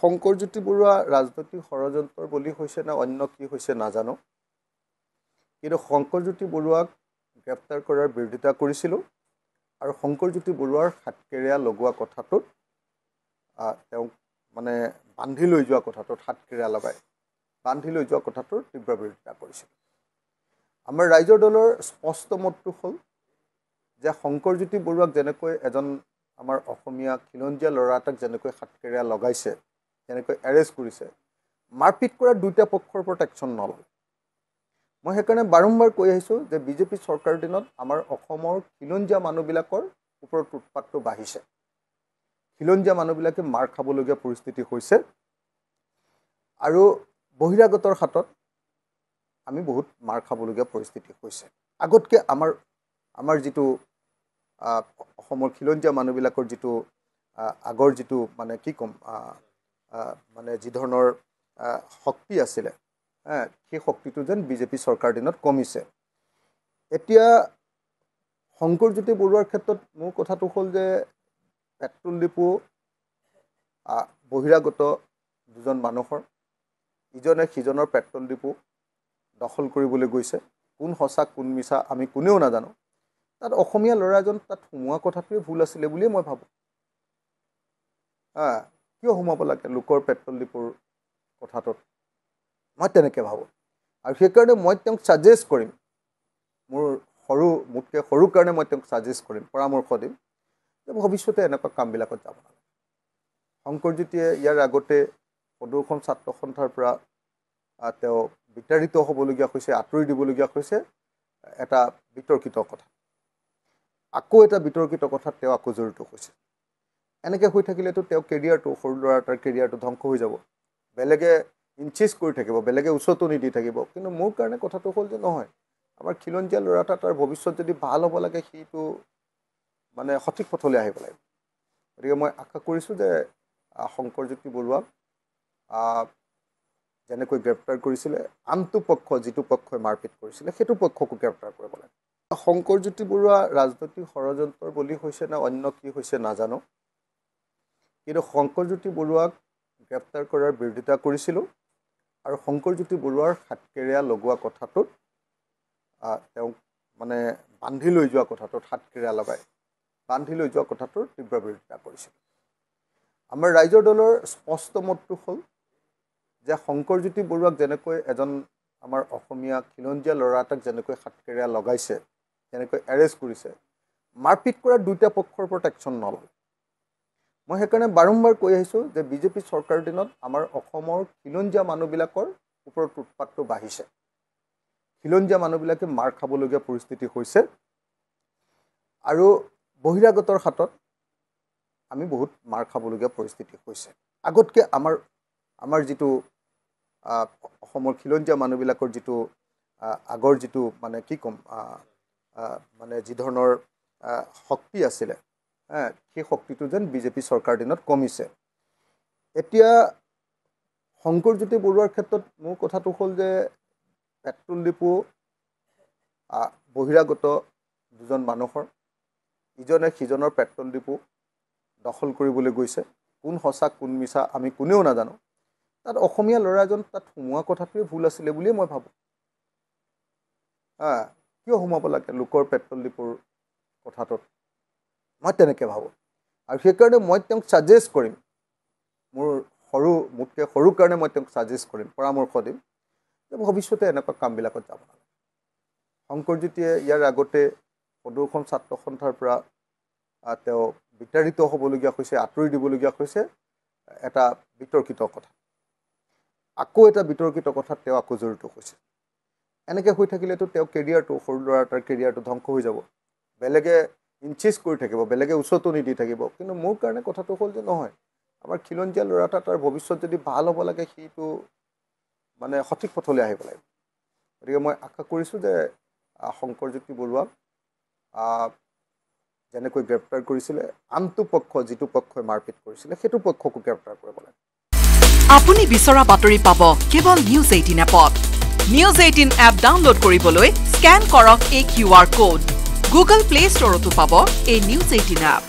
শংকৰজ্যোতি বৰুৱা ৰাজনৈতিক ষড়যন্ত্ৰৰ বলি হৈছে না অন্য কি হৈছে নাজানো, কিন্তু শংকৰজ্যোতি বৰুৱাক গ্ৰেপ্তাৰ কৰাৰ বিৰোধিতা কৰিছিলোঁ আৰু শংকৰজ্যোতি বৰুৱাৰ হাতকেৰেয়া লগোৱা কথাটোত তেওঁক মানে বান্ধি লৈ যোৱা কথাটোত হাতকেৰেয়া লগাই বান্ধি লৈ যোৱা কথাটোৰ তীব্ৰ বিৰোধিতা কৰিছিলোঁ। আমাৰ ৰাইজৰ দলৰ স্পষ্ট মতটো হ'ল যে শংকৰজ্যোতি বৰুৱাক যেনেকৈ এজন আমাৰ অসমীয়া খিলঞ্জীয়া ল'ৰা এটাক যেনেকৈ হাতকেৰেয়া লগাইছে, যেনেকৈ এৰেষ্ট কৰিছে, মাৰপিট কৰা দুটা পক্ষৰ ওপৰত একশ্যন নলয়। মই সেইকাৰণে বাৰম্বাৰ কৈ আহিছোঁ যে বিজেপি চৰকাৰৰ দিনত আমাৰ অসমৰ খিলঞ্জীয়া মানুহবিলাকৰ ওপৰত উৎপাতটো বাঢ়িছে, খিলঞ্জীয়া মানুহবিলাকে মাৰ খাবলগীয়া পৰিস্থিতি হৈছে আৰু বহিৰাগতৰ হাতত আমি বহুত মাৰ খাবলগীয়া পৰিস্থিতি হৈছে। আগতকৈ আমাৰ যিটো অসমৰ খিলঞ্জীয়া মানুহবিলাকৰ যিটো আগৰ যিটো মানে কি ক'ম মানে যি ধৰণৰ শক্তি আছিলে, সেই শক্তিটো যেন বিজেপি চৰকাৰ দিনত কমিছে। এতিয়া শংকৰজ্যোতি বৰুৱাৰ ক্ষেত্ৰত মোৰ কথাটো হ'ল যে পেট্ৰল ডিপু বহিৰাগত দুজন মানুহৰ ইজনে সিজনৰ পেট্ৰল ডিপু দখল কৰিবলৈ গৈছে। কোন সঁচা কোন মিছা আমি কোনেও নাজানো। তাত অসমীয়া ল'ৰা এজন তাত সোমোৱা কথাটোৱে ভুল আছিলে বুলিয়ে মই ভাবোঁ। কিয় সোমাব লাগে লোকৰ পেট্ৰল ডিপুৰ কথাটোত, মই তেনেকৈ ভাবোঁ। আৰু সেইকাৰণে মই তেওঁক ছাজেষ্ট কৰিম, মোতকৈ সৰু কাৰণে মই তেওঁক ছাজেষ্ট কৰিম, পৰামৰ্শ দিম যে ভৱিষ্যতে এনেকুৱা কামবিলাকত যাব নালাগে। শংকৰজ্যোতিয়ে ইয়াৰ আগতে প্ৰদূষণ ছাত্ৰ সন্থাৰ পৰা তেওঁ বিতাড়িত হ'বলগীয়া হৈছে, আঁতৰি দিবলগীয়া হৈছে, এটা বিতৰ্কিত কথা। আকৌ এটা বিতৰ্কিত কথাত তেওঁ আকৌ জড়িত হৈছে। এনেকৈ হৈ থাকিলেতো তেওঁ কেৰিয়াৰটো, সৰু ল'ৰা এটাৰ কেৰিয়াৰটো ধ্বংস হৈ যাব। বেলেগে ইনচিষ্ট কৰি থাকিব, বেলেগে উচতনি দি থাকিব। কিন্তু মোৰ কাৰণে কথাটো হ'ল যে নহয়, আমাৰ খিলঞ্জীয়া ল'ৰা এটা তাৰ ভৱিষ্যত যদি ভাল হ'ব লাগে, সিটো মানে সঠিক পথলৈ আহিব লাগিব। গতিকে মই আশা কৰিছোঁ যে শংকৰজ্যোতি বৰুৱাক যেনেকৈ গ্ৰেপ্তাৰ কৰিছিলে, আনটো পক্ষ যিটো পক্ষই মাৰপিট কৰিছিলে সেইটো পক্ষকো গ্ৰেপ্তাৰ কৰিব লাগে। শংকৰজ্যোতি বৰুৱা ৰাজনৈতিক ষড়যন্ত্ৰৰ বলি হৈছে না অন্য কি হৈছে নাজানো, কিন্তু শংকৰজ্যোতি বৰুৱাক গ্ৰেপ্তাৰ কৰাৰ বিৰোধিতা কৰিছিলোঁ আৰু শংকৰজ্যোতি বৰুৱাৰ হাতকেৰেয়া লগোৱা কথাটোত তেওঁক মানে বান্ধি লৈ যোৱা কথাটোত হাতকেৰেয়া লগাই বান্ধি লৈ যোৱা কথাটোৰ তীব্ৰ বিৰোধিতা কৰিছিলোঁ। আমাৰ ৰাইজৰ দলৰ স্পষ্ট মতটো হ'ল যে শংকৰজ্যোতি বৰুৱাক যেনেকৈ এজন আমাৰ অসমীয়া খিলঞ্জীয়া ল'ৰা এটাক যেনেকৈ হাতকেৰেয়া লগাইছে, যেনেকৈ এৰেষ্ট কৰিছে, মাৰপিট কৰা দুটা পক্ষৰ ওপৰত একশ্যন নলয়। মই সেইকাৰণে বাৰম্বাৰ কৈ আহিছোঁ যে বিজেপি চৰকাৰৰ দিনত আমাৰ অসমৰ খিলঞ্জীয়া মানুহবিলাকৰ ওপৰত উৎপাতটো বাঢ়িছে, খিলঞ্জীয়া মানুহবিলাকে মাৰ খাবলগীয়া পৰিস্থিতি হৈছে আৰু বহিৰাগতৰ হাতত আমি বহুত মাৰ খাবলগীয়া পৰিস্থিতি হৈছে। আগতকৈ আমাৰ যিটো অসমৰ খিলঞ্জীয়া মানুহবিলাকৰ যিটো আগৰ যিটো মানে কি ক'ম মানে যি ধৰণৰ শক্তি আছিলে, সেই শক্তিটো যেন বিজেপি চৰকাৰ দিনত কমিছে। এতিয়া শংকৰজ্যোতি বৰুৱাৰ ক্ষেত্ৰত মোৰ কথাটো হ'ল যে পেট্ৰল ডিপু বহিৰাগত দুজন মানুহৰ ইজনে সিজনৰ পেট্ৰল ডিপু দখল কৰিবলৈ গৈছে। কোন সঁচা কোন মিছা আমি কোনেও নাজানো। তাত অসমীয়া ল'ৰা এজন তাত সোমোৱা কথাটোৱে ভুল আছিলে বুলিয়ে মই ভাবোঁ। কিয় সোমাব লাগে লোকৰ পেট্ৰল ডিপুৰ কথাটোত, মই তেনেকৈ ভাবোঁ। আৰু সেইকাৰণে মই তেওঁক ছাজেষ্ট কৰিম, মোতকৈ সৰু কাৰণে মই তেওঁক ছাজেষ্ট কৰিম, পৰামৰ্শ দিম যে ভৱিষ্যতে এনেকুৱা কামবিলাকত যাব নালাগে। শংকৰজ্যোতিয়ে ইয়াৰ আগতে প্ৰদূষণ ছাত্ৰ সন্থাৰ পৰা তেওঁ বিতাড়িত হ'বলগীয়া হৈছে, আঁতৰি দিবলগীয়া হৈছে, এটা বিতৰ্কিত কথা। আকৌ এটা বিতৰ্কিত কথাত তেওঁ আকৌ জড়িত হৈছে। এনেকৈ হৈ থাকিলেতো তেওঁ কেৰিয়াৰটো, সৰু ল'ৰা এটাৰ কেৰিয়াৰটো ধ্বংস হৈ যাব। বেলেগে ইনচিষ্ট কৰি থাকিব, বেলেগে উচতনি দি থাকিব। কিন্তু মোৰ কাৰণে কথাটো হ'ল যে নহয়, আমাৰ খিলঞ্জীয়া ল'ৰা এটা তাৰ ভৱিষ্যত যদি ভাল হ'ব লাগে, সিটো মানে সঠিক পথলৈ আহিব লাগিব। গতিকে মই আশা কৰিছোঁ যে শংকৰজ্যোতি বৰুৱাক যেনেকৈ গ্ৰেপ্তাৰ কৰিছিলে, আনটো পক্ষ যিটো পক্ষই মাৰপিট কৰিছিলে সেইটো পক্ষকো গ্ৰেপ্তাৰ কৰিব লাগে। আপুনি বিচৰা বাতৰি পাব কেৱল নিউজ 18 এপত। নিউজ 18 এপ ডাউনলোড কৰিবলৈ স্কেন কৰক এই QR কোড। গুগল প্লে ষ্টৰতো পাব এই নিউজ 18 এপ।